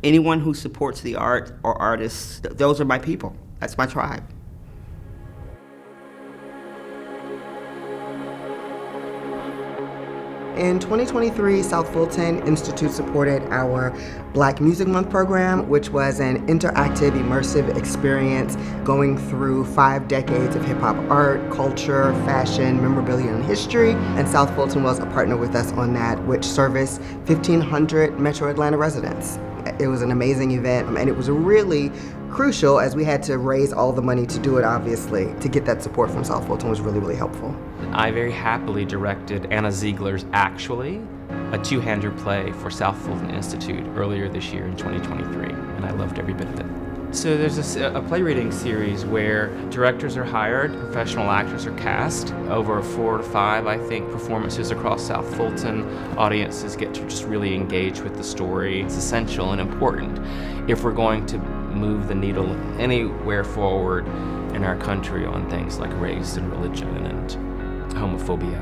Anyone who supports the art or artists, those are my people. That's my tribe. In 2023, South Fulton Institute supported our Black Music Month program, which was an interactive, immersive experience going through 5 decades of hip-hop art, culture, fashion, memorabilia, and history. And South Fulton was a partner with us on that, which serviced 1,500 Metro Atlanta residents. It was an amazing event, and it was really crucial as we had to raise all the money to do it, obviously. To get that support from South Fulton was really, really helpful. I very happily directed Anna Ziegler's Actually, a two-hander play for South Fulton Institute earlier this year in 2023, and I loved every bit of it. So there's a play reading series where directors are hired, professional actors are cast, over 4 to 5, I think, performances across South Fulton. Audiences get to just really engage with the story. It's essential and important if we're going to move the needle anywhere forward in our country on things like race and religion and homophobia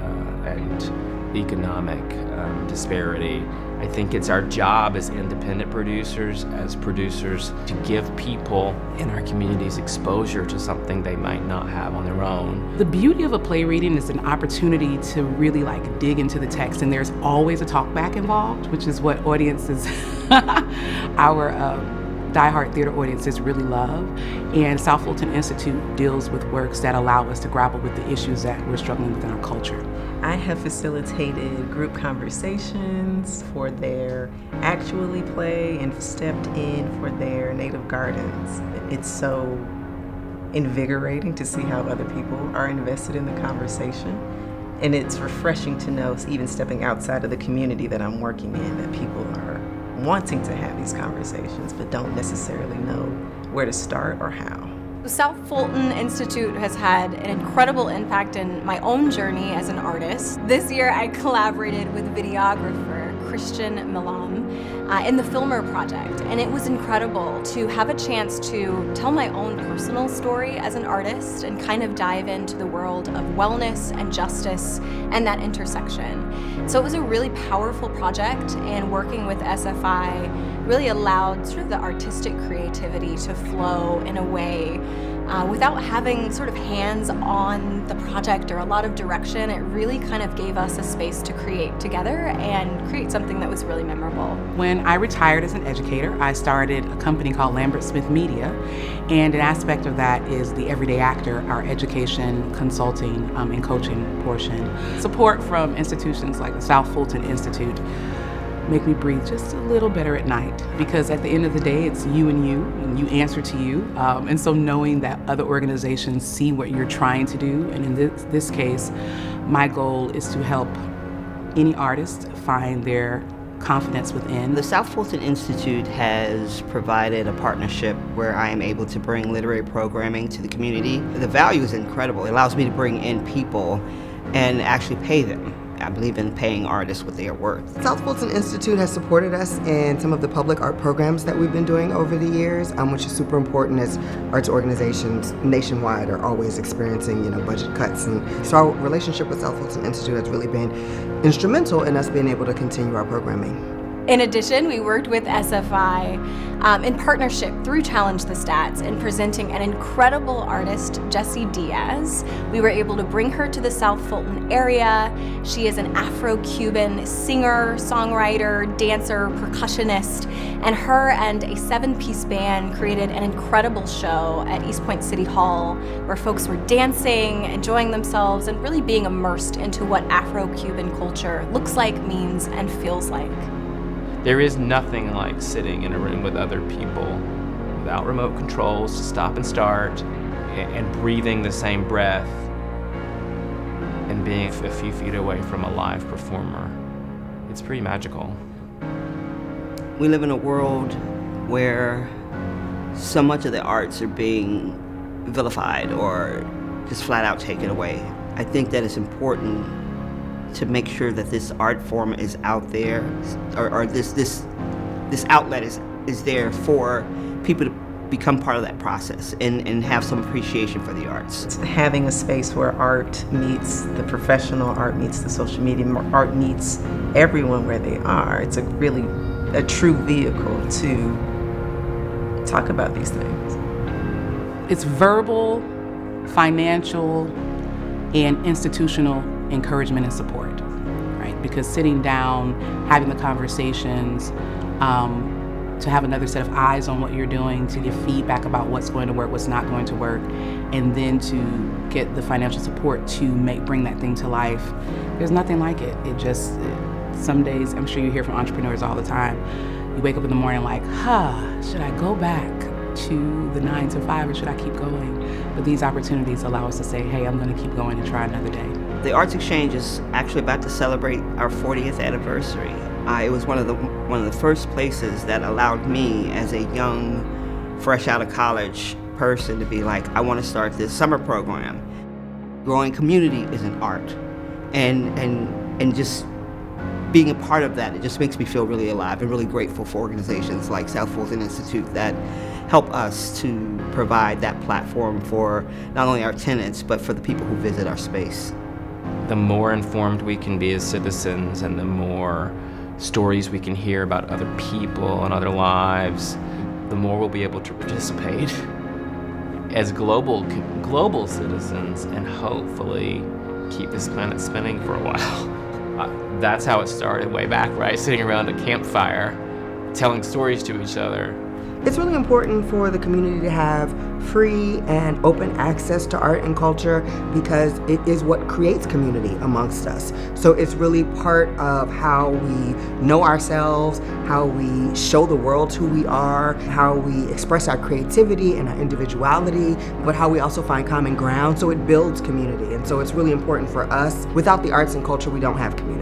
and economic disparity. I think it's our job as independent producers, as producers, to give people in our communities exposure to something they might not have on their own. The beauty of a play reading is an opportunity to really dig into the text, and there's always a talk back involved, which is what audiences, our diehard theater audiences really love. And South Fulton Institute deals with works that allow us to grapple with the issues that we're struggling with in our culture. I have facilitated group conversations for their Actually play and stepped in for their Native Gardens. It's so invigorating to see how other people are invested in the conversation. And it's refreshing to know, even stepping outside of the community that I'm working in, that people are wanting to have these conversations but don't necessarily know where to start or how. The South Fulton Institute has had an incredible impact in my own journey as an artist. This year I collaborated with videographer Christian Milam in the Filmer Project, and it was incredible to have a chance to tell my own personal story as an artist and kind of dive into the world of wellness and justice and that intersection. So it was a really powerful project, and working with SFI really allowed sort of the artistic creativity to flow in a way without having sort of hands on the project or a lot of direction. It really kind of gave us a space to create together and create something that was really memorable. When I retired as an educator, I started a company called Lambert Smith Media, and an aspect of that is the Everyday Actor, our education, consulting, and coaching portion. Support from institutions like the South Fulton Institute make me breathe just a little better at night, because at the end of the day, it's you and you answer to you. And so knowing that other organizations see what you're trying to do, and in this case, my goal is to help any artist find their confidence within. The South Fulton Institute has provided a partnership where I am able to bring literary programming to the community. The value is incredible. It allows me to bring in people and actually pay them. I believe in paying artists what they are worth. South Fulton Institute has supported us in some of the public art programs that we've been doing over the years, which is super important as arts organizations nationwide are always experiencing, budget cuts. And so our relationship with South Fulton Institute has really been instrumental in us being able to continue our programming. In addition, we worked with SFI in partnership through Challenge the Stats in presenting an incredible artist, Jessie Diaz. We were able to bring her to the South Fulton area. She is an Afro-Cuban singer, songwriter, dancer, percussionist, and her and a 7-piece band created an incredible show at East Point City Hall where folks were dancing, enjoying themselves, and really being immersed into what Afro-Cuban culture looks like, means, and feels like. There is nothing like sitting in a room with other people without remote controls to stop and start, and breathing the same breath and being a few feet away from a live performer. It's pretty magical. We live in a world where so much of the arts are being vilified or just flat out taken away. I think that it's important to make sure that this art form is out there, or this outlet is there for people to become part of that process and have some appreciation for the arts. It's having a space where art meets the professional, art meets the social media, art meets everyone where they are. It's a really a true vehicle to talk about these things. It's verbal, financial, and institutional encouragement and support, right? Because sitting down, having the conversations, to have another set of eyes on what you're doing, to give feedback about what's going to work, what's not going to work, and then to get the financial support to bring that thing to life. There's nothing like it. Some days, I'm sure you hear from entrepreneurs all the time, you wake up in the morning like, should I go back to the 9 to 5 or should I keep going? But these opportunities allow us to say, hey, I'm gonna keep going and try another day. The Arts Exchange is actually about to celebrate our 40th anniversary. It was one of the first places that allowed me, as a young, fresh out of college person, to be like, I want to start this summer program. Growing community is an art, and just being a part of that, it just makes me feel really alive and really grateful for organizations like South Fulton Institute that help us to provide that platform for not only our tenants, but for the people who visit our space. The more informed we can be as citizens and the more stories we can hear about other people and other lives, the more we'll be able to participate as global citizens and hopefully keep this planet spinning for a while. That's how it started way back, right? Sitting around a campfire, telling stories to each other. It's really important for the community to have free and open access to art and culture because it is what creates community amongst us. So it's really part of how we know ourselves, how we show the world who we are, how we express our creativity and our individuality, but how we also find common ground. So it builds community. And so it's really important for us. Without the arts and culture, we don't have community.